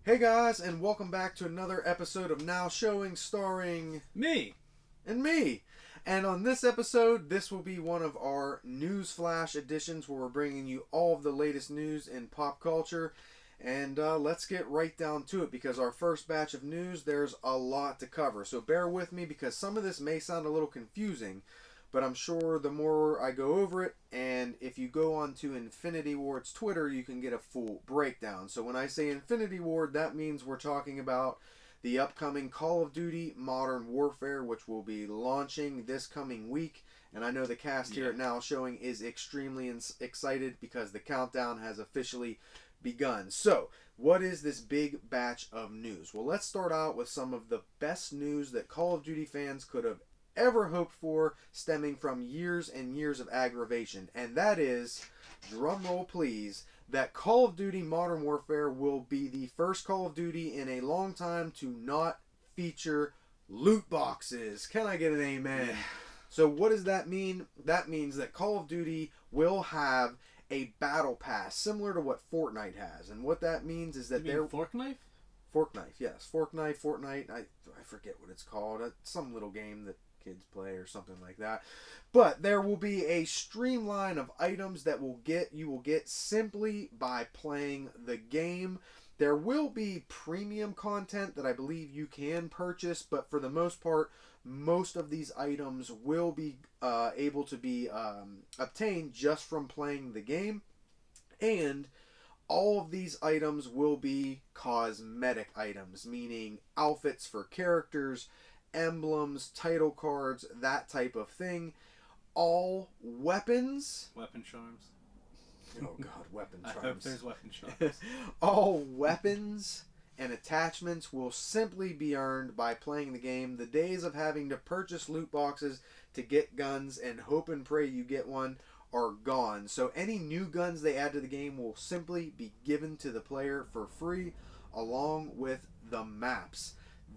Hey guys, and welcome back to another episode of Now Showing, starring Me. and me. And on this episode, this will be one of our news flash editions where we're bringing you all of the latest news in pop culture. And let's get right down to it because our first batch of news, there's a lot to cover. So bear with me because some of this may sound a little confusing, but I'm sure the more I go over it, and if you go on to Infinity Ward's Twitter, you can get a full breakdown. So when I say Infinity Ward, that means we're talking about the upcoming Call of Duty Modern Warfare, which will be launching this coming week. And I know the cast here at Now Showing is extremely excited because the countdown has officially begun. So, what is this big batch of news? Well, let's start out with some of the best news that Call of Duty fans could have ever hoped for, stemming from years and years of aggravation. And that is, drumroll please, that Call of Duty Modern Warfare will be the first Call of Duty in a long time to not feature loot boxes. Can I get an amen? Yeah. So what does that mean? That means that Call of Duty will have a battle pass similar to what Fortnite has. And what that means is that they're Fork Knife? Fork Knife, yes. Fork Knife, Fortnite, I forget what it's called. It's some little game that kids play or something like that. But there will be a streamline of items that you will get simply by playing the game. There will be premium content that I believe you can purchase, but for the most part, most of these items will be able to be obtained just from playing the game. And all of these items will be cosmetic items, meaning outfits for characters, emblems, title cards, that type of thing. All weapons. Weapon charms. Oh god, weapon charms. I hope there's weapon charms. All weapons and attachments will simply be earned by playing the game. The days of having to purchase loot boxes to get guns and hope and pray you get one are gone. So any new guns they add to the game will simply be given to the player for free along with the maps.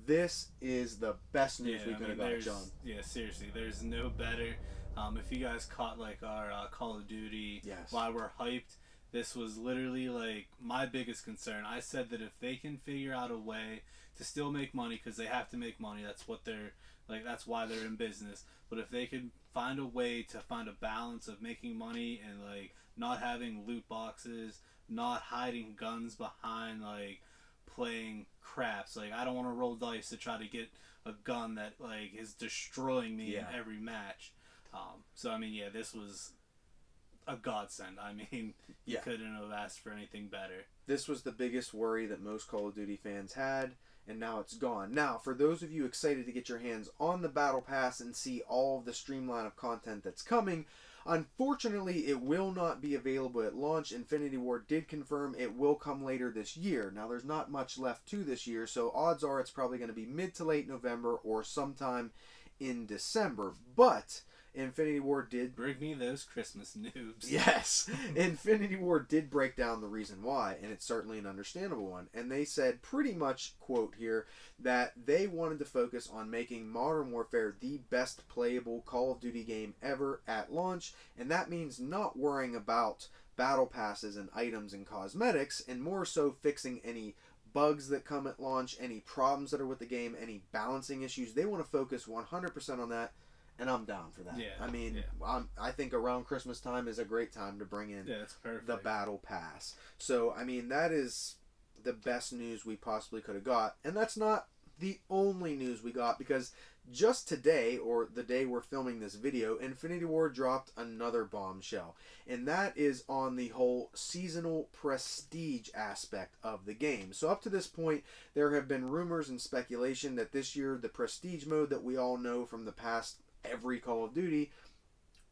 This is the best news we could have got, John. Yeah, seriously, there's no better. If you guys caught like our Call of Duty, yes, why we're hyped, this was literally like my biggest concern. I said that if they can figure out a way to still make money, because they have to make money, that's what they're like, that's why they're in business. But if they could find a way to find a balance of making money and like not having loot boxes, not hiding guns behind like playing craps. Like I don't want to roll dice to try to get a gun that like is destroying me in every match. So I mean, yeah, this was a godsend. I mean, you couldn't have asked for anything better. This was the biggest worry that most Call of Duty fans had, and now it's gone. Now, for those of you excited to get your hands on the Battle Pass and see all of the streamline of content that's coming, unfortunately, it will not be available at launch. Infinity Ward did confirm it will come later this year. Now, there's not much left to this year, so odds are it's probably going to be mid to late November or sometime in December. But Infinity Ward did bring me those Christmas noobs. Yes, Infinity Ward did break down the reason why, and it's certainly an understandable one. And they said pretty much, quote here, that they wanted to focus on making Modern Warfare the best playable Call of Duty game ever at launch, and that means not worrying about battle passes and items and cosmetics, and more so fixing any bugs that come at launch, any problems that are with the game, any balancing issues. They want to focus 100% on that. And I'm down for that. Yeah, I mean, I think around Christmas time is a great time to bring in the Battle Pass. So, I mean, that is the best news we possibly could have got. And that's not the only news we got, because just today, or the day we're filming this video, Infinity Ward dropped another bombshell. And that is on the whole seasonal prestige aspect of the game. So up to this point, there have been rumors and speculation that this year, the prestige mode that we all know from the past every Call of Duty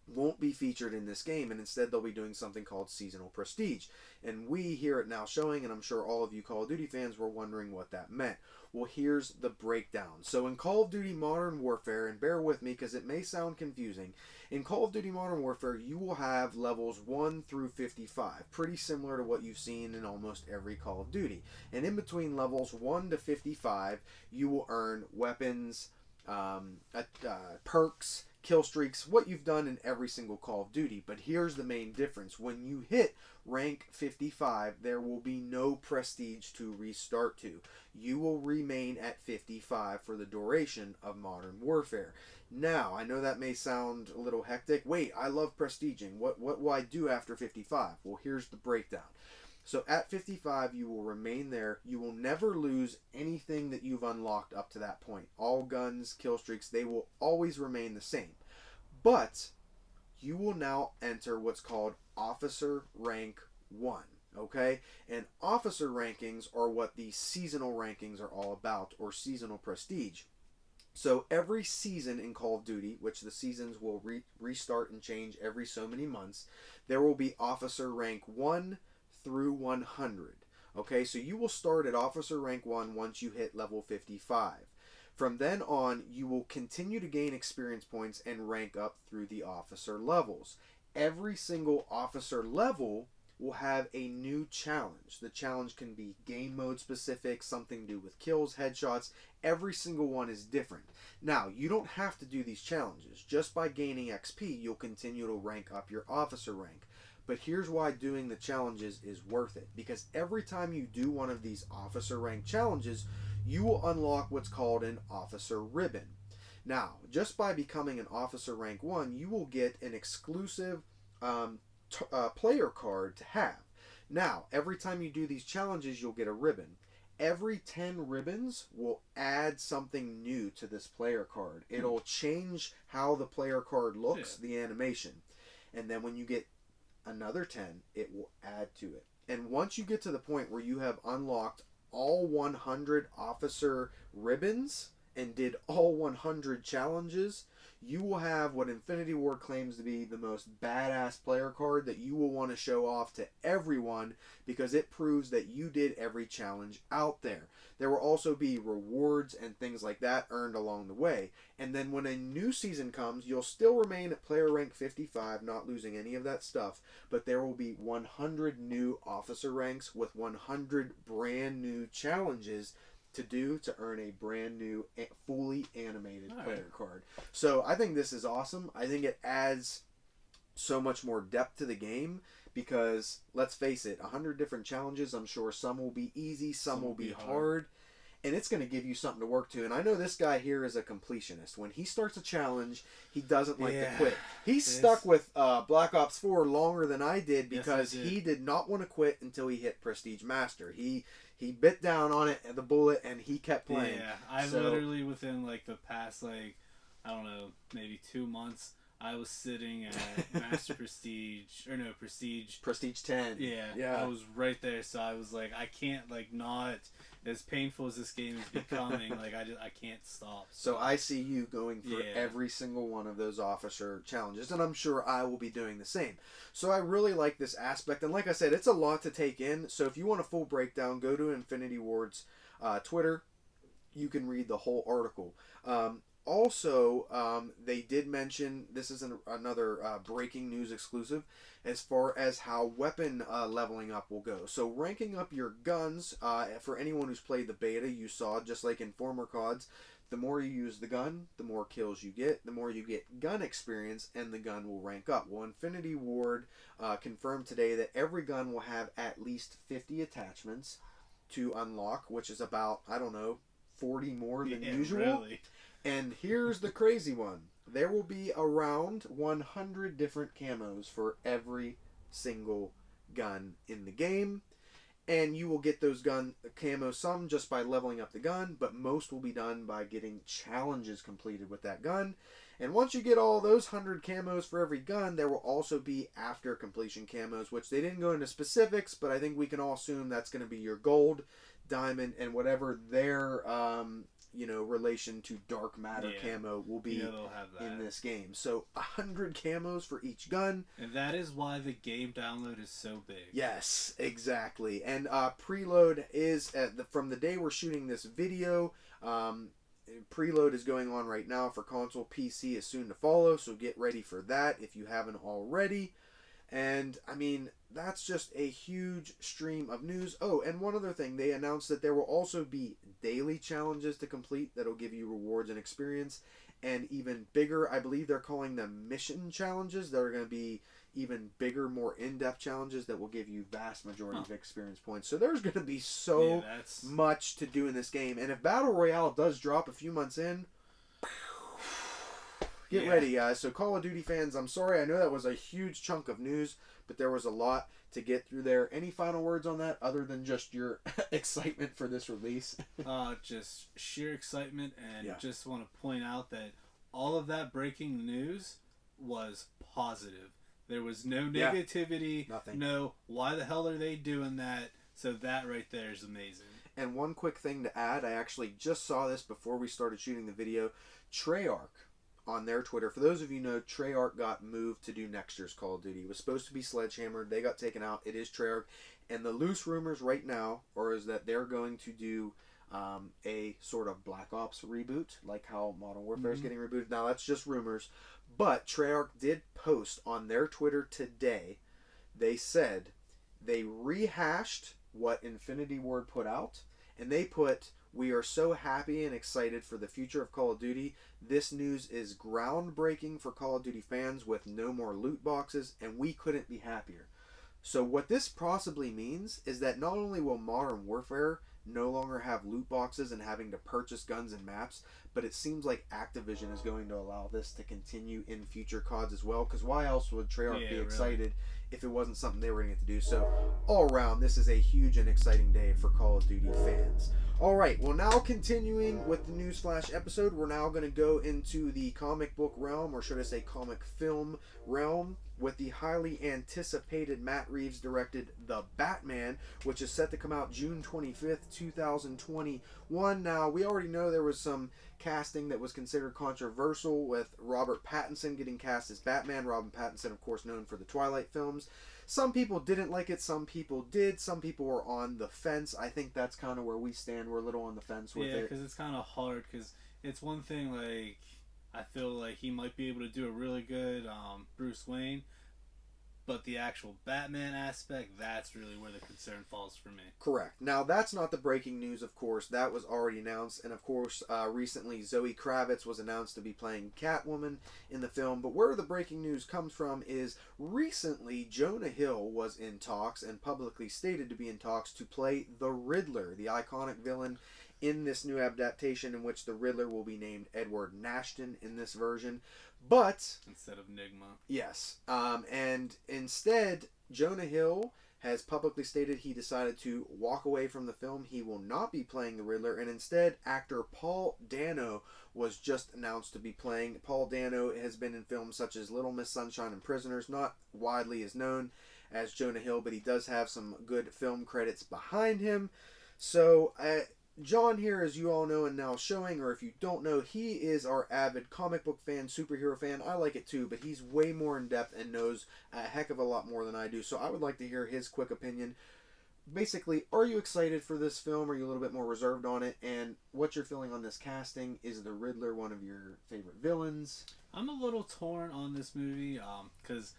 won't be featured in this game, and instead they'll be doing something called Seasonal Prestige. And we here at Now Showing, and I'm sure all of you Call of Duty fans were wondering what that meant. Well, here's the breakdown. So in Call of Duty Modern Warfare, and bear with me because it may sound confusing, in Call of Duty Modern Warfare you will have levels 1 through 55, pretty similar to what you've seen in almost every Call of Duty. And in between levels 1 to 55 you will earn weapons, perks, kill streaks, what you've done in every single Call of Duty. But here's the main difference. When you hit rank 55, there will be no prestige to restart to. You will remain at 55 for the duration of Modern Warfare. Now, I know that may sound a little hectic. Wait, I love prestiging. What will I do after 55? Well, here's the breakdown. So at 55, you will remain there. You will never lose anything that you've unlocked up to that point. All guns, kill streaks, they will always remain the same. But you will now enter what's called Officer Rank 1. Okay? And officer rankings are what the seasonal rankings are all about, or seasonal prestige. So every season in Call of Duty, which the seasons will restart and change every so many months, there will be Officer Rank 1 through 100. Okay, so you will start at Officer Rank 1 once you hit level 55. From then on, you will continue to gain experience points and rank up through the officer levels. Every single officer level will have a new challenge. The challenge can be game mode specific, something to do with kills, headshots. Every single one is different. Now, you don't have to do these challenges. Just by gaining XP, you'll continue to rank up your officer rank. But here's why doing the challenges is worth it. Because every time you do one of these officer rank challenges, you will unlock what's called an officer ribbon. Now, just by becoming an officer rank 1, you will get an exclusive player card to have. Now, every time you do these challenges, you'll get a ribbon. Every 10 ribbons will add something new to this player card. It'll change how the player card looks, the animation. And then when you get another 10, it will add to it. And once you get to the point where you have unlocked all 100 officer ribbons and did all 100 challenges, you will have what Infinity Ward claims to be the most badass player card that you will want to show off to everyone, because it proves that you did every challenge out there. There will also be rewards and things like that earned along the way. And then when a new season comes, you'll still remain at player rank 55, not losing any of that stuff, but there will be 100 new officer ranks with 100 brand new challenges to do to earn a brand new fully animated player card. So I think this is awesome. I think it adds so much more depth to the game, because let's face it, 100 different challenges. I'm sure some will be easy, some will be hard, and it's going to give you something to work to. And I know this guy here is a completionist. When he starts a challenge, he doesn't like to quit. He's stuck with Black Ops 4 longer than I did, because he did not want to quit until he hit Prestige Master. He bit down on it, the bullet, and he kept playing. Yeah, I've literally within like the past, like, I don't know, maybe 2 months, I was sitting at Master Prestige, or no, Prestige. Prestige 10. Yeah. I was right there, so I was like, I can't, like, not, as painful as this game is becoming, like, I can't stop. So I see you going for every single one of those officer challenges, and I'm sure I will be doing the same. So I really like this aspect, and like I said, it's a lot to take in. So if you want a full breakdown, go to Infinity Ward's Twitter. You can read the whole article. Also, they did mention, this is another breaking news exclusive, as far as how weapon leveling up will go. So ranking up your guns, for anyone who's played the beta, you saw, just like in former CODs, the more you use the gun, the more kills you get, the more you get gun experience, and the gun will rank up. Well, Infinity Ward confirmed today that every gun will have at least 50 attachments to unlock, which is about, I don't know, 40 more than usual. Really? And here's the crazy one. There will be around 100 different camos for every single gun in the game. And you will get those gun camos, some just by leveling up the gun, but most will be done by getting challenges completed with that gun. And once you get all those 100 camos for every gun, there will also be after completion camos, which they didn't go into specifics, but I think we can all assume that's going to be your gold, diamond, and whatever their relation to dark matter camo will be in this game. So 100 camos for each gun. And that is why the game download is so big. Yes, exactly. And preload is, from the day we're shooting this video, preload is going on right now for console. PC is soon to follow, so get ready for that if you haven't already. And, I mean, that's just a huge stream of news. Oh, and one other thing. They announced that there will also be daily challenges to complete that will give you rewards and experience. and even bigger. I believe they're calling them mission challenges that are going to be even bigger, more in-depth challenges that will give you vast majority of experience points. So there's going to be so much to do in this game. And if Battle Royale does drop a few months in, get ready, guys. So Call of Duty fans, I'm sorry. I know that was a huge chunk of news, but there was a lot to get through there. Any final words on that other than just your excitement for this release? Just sheer excitement, and just want to point out that all of that breaking news was positive. There was no negativity. Nothing. No, why the hell are they doing that? So that right there is amazing. And one quick thing to add, I actually just saw this before we started shooting the video. Treyarch on their Twitter. For those of you who know, Treyarch got moved to do next year's Call of Duty. It was supposed to be Sledgehammer. They got taken out. It is Treyarch. And the loose rumors right now is that they're going to do a sort of Black Ops reboot, like how Modern Warfare is getting rebooted. Now, that's just rumors. But Treyarch did post on their Twitter today. They said they rehashed what Infinity Ward put out. And they put, "We are so happy and excited for the future of Call of Duty. This news is groundbreaking for Call of Duty fans with no more loot boxes, and we couldn't be happier." So what this possibly means is that not only will Modern Warfare no longer have loot boxes and having to purchase guns and maps, but it seems like Activision is going to allow this to continue in future CODs as well, because why else would Treyarch be excited if it wasn't something they were going to get to do? So all around, this is a huge and exciting day for Call of Duty fans. Alright, well, now continuing with the Newsflash episode, we're now going to go into the comic book realm, or should I say comic film realm, with the highly anticipated Matt Reeves directed The Batman, which is set to come out June 25th, 2021. Now, we already know there was some casting that was considered controversial, with Robert Pattinson getting cast as Batman. Robert Pattinson, of course, known for the Twilight films. Some people didn't like it, some people did, some people were on the fence. I think that's kind of where we stand. We're a little on the fence with it. Yeah, because it's kind of hard, because it's one thing, like, I feel like he might be able to do a really good Bruce Wayne, but the actual Batman aspect, that's really where the concern falls for me. Correct. Now, that's not the breaking news, of course. That was already announced. And, of course, recently Zoe Kravitz was announced to be playing Catwoman in the film. But where the breaking news comes from is recently Jonah Hill was in talks and publicly stated to be in talks to play the Riddler, the iconic villain in this new adaptation, in which the Riddler will be named Edward Nashton in this version. But instead of Nigma. Yes. And instead, Jonah Hill has publicly stated he decided to walk away from the film. He will not be playing the Riddler, and instead, actor Paul Dano was just announced to be playing. Paul Dano has been in films such as Little Miss Sunshine and Prisoners, not widely as known as Jonah Hill, but he does have some good film credits behind him. So, John here, as you all know and now showing, or if you don't know, he is our avid comic book fan, superhero fan. I like it too, but he's way more in depth and knows a heck of a lot more than I do. So I would like to hear his quick opinion. Basically, are you excited for this film? Are you a little bit more reserved on it? And what's your feeling on this casting? Is the Riddler one of your favorite villains? I'm a little torn on this movie because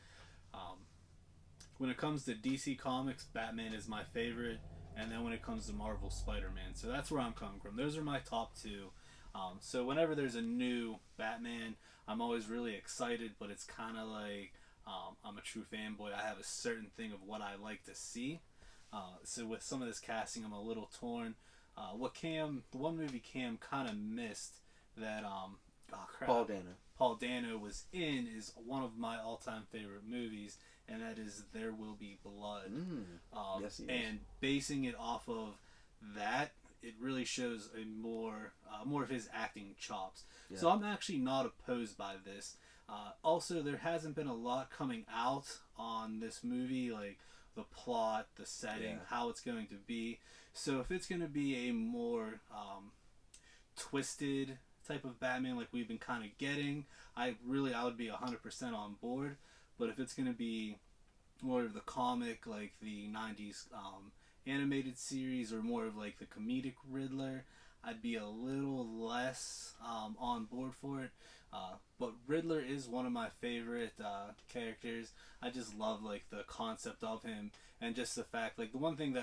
when it comes to DC Comics, Batman is my favorite. And then when it comes to Marvel, Spider-Man. So that's where I'm coming from. Those are my top two. So whenever there's a new Batman, I'm always really excited, but it's kind of like I'm a true fanboy. I have a certain thing of what I like to see. So with some of this casting, I'm a little torn. The one movie Cam kind of missed that Paul Dano was in is one of my all-time favorite movies, and that is There Will Be Blood. Yes, he is. And basing it off of that, it really shows a more of his acting chops. Yeah. So I'm actually not opposed by this. Also, there hasn't been a lot coming out on this movie, like the plot, the setting, how it's going to be. So if it's going to be a more twisted type of Batman like we've been kind of getting, I would be 100% on board. But if it's going to be more of the comic, like the 90s animated series, or more of like the comedic Riddler, I'd be a little less on board for it. But Riddler is one of my favorite characters. I just love like the concept of him, and just the fact, like the one thing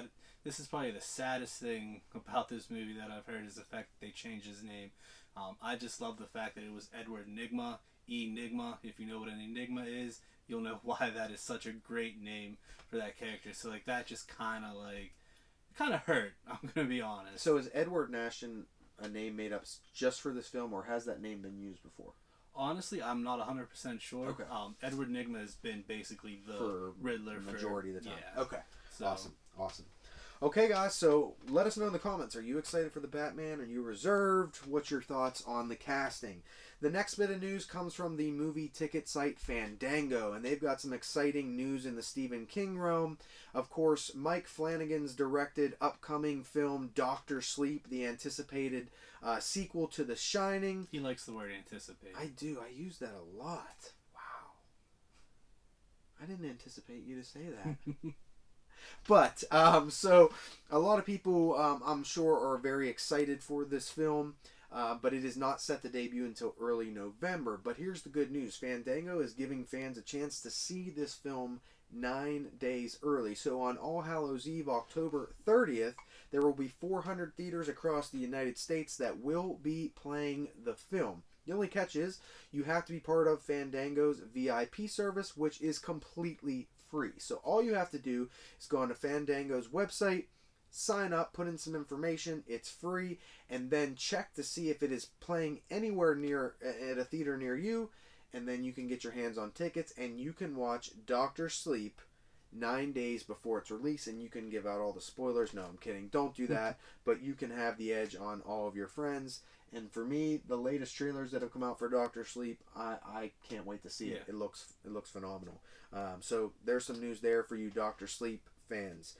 this is probably the saddest thing about this movie that I've heard is the fact that they changed his name. I just love the fact that it was Edward Nygma, Enigma. If you know what an enigma is, you'll know why that is such a great name for that character. So like that just kind of hurt. I'm gonna be honest. So is Edward Nashon a name made up just for this film, or has that name been used before? Honestly, I'm not 100% sure. Okay. Edward Nygma has been basically the For Riddler the majority of the time. Yeah. Okay. So, Awesome. Okay, guys, so let us know in the comments. Are you excited for the Batman? Are you reserved? What's your thoughts on the casting? The next bit of news comes from the movie ticket site Fandango, and they've got some exciting news in the Stephen King realm. Of course, Mike Flanagan's directed upcoming film Doctor Sleep, the anticipated sequel to The Shining. He likes the word anticipate. I do. I use that a lot. Wow. I didn't anticipate you to say that. But, so, a lot of people, I'm sure, are very excited for this film, but it is not set to debut until early November. But here's the good news. Fandango is giving fans a chance to see this film 9 days early. So on All Hallows Eve, October 30th, there will be 400 theaters across the United States that will be playing the film. The only catch is you have to be part of Fandango's VIP service, which is completely free. So all you have to do is go onto Fandango's website, sign up, put in some information. It's free, and then check to see if it is playing anywhere near at a theater near you, and then you can get your hands on tickets and you can watch Doctor Sleep 9 days before its release, and you can give out all the spoilers. No, I'm kidding. Don't do that. But you can have the edge on all of your friends. And for me, the latest trailers that have come out for Doctor Sleep, I can't wait to see it. It looks phenomenal. So there's some news there for you Doctor Sleep fans.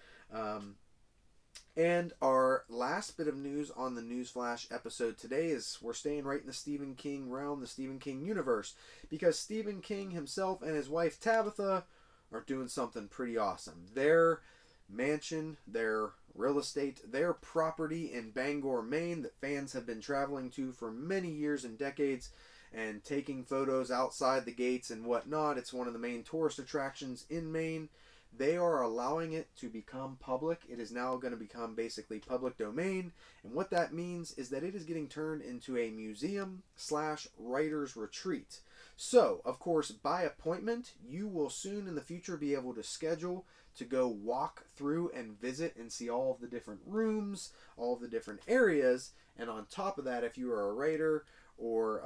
And our last bit of news on the Newsflash episode today is we're staying right in the Stephen King realm, the Stephen King universe, because Stephen King himself and his wife Tabitha are doing something pretty awesome. Their mansion, their real estate, their property in Bangor, Maine that fans have been traveling to for many years and decades and taking photos outside the gates and whatnot. It's one of the main tourist attractions in Maine. They are allowing it to become public. It is now going to become basically public domain. And what that means is that it is getting turned into a museum/writer's retreat. So, of course, by appointment, you will soon in the future be able to schedule to go walk through and visit and see all of the different rooms, all of the different areas. And on top of that, if you are a writer or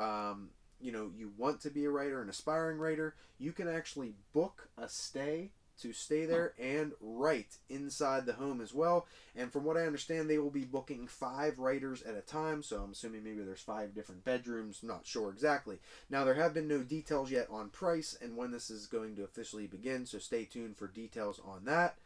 you want to be a writer, an aspiring writer, you can actually book a stay to stay there and write inside the home as well. And from what I understand, they will be booking 5 writers at a time. So I'm assuming maybe there's 5 different bedrooms. Not sure exactly. Now, there have been no details yet on price and when this is going to officially begin. So stay tuned for details on that.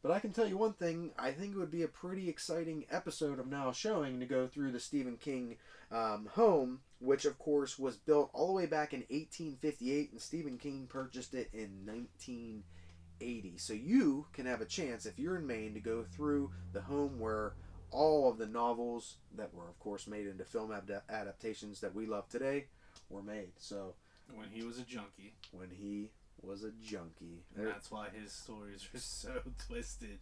But I can tell you one thing. I think it would be a pretty exciting episode of Now Showing to go through the Stephen King home, which of course was built all the way back in 1858, and Stephen King purchased it in 1980. So you can have a chance, if you're in Maine, to go through the home where all of the novels that were of course made into film adaptations that we love today were made. So when he was a junkie. And that's why his stories are so twisted.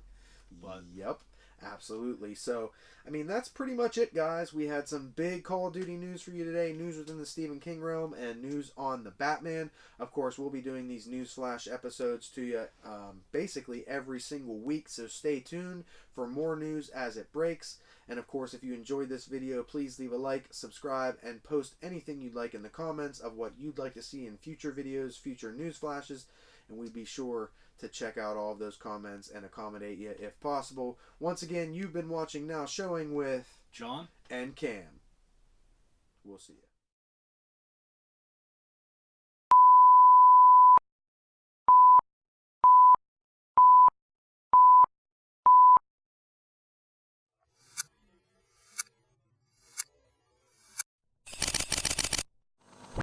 But yep, absolutely. So, I mean, that's pretty much it, guys. We had some big Call of Duty news for you today. News within the Stephen King realm and news on the Batman. Of course, we'll be doing these Newsflash episodes to you basically every single week. So stay tuned for more news as it breaks. And of course, if you enjoyed this video, please leave a like, subscribe, and post anything you'd like in the comments of what you'd like to see in future videos, future news flashes, and we'd be sure to check out all of those comments and accommodate you if possible. Once again, you've been watching Now Showing with John and Cam. We'll see you.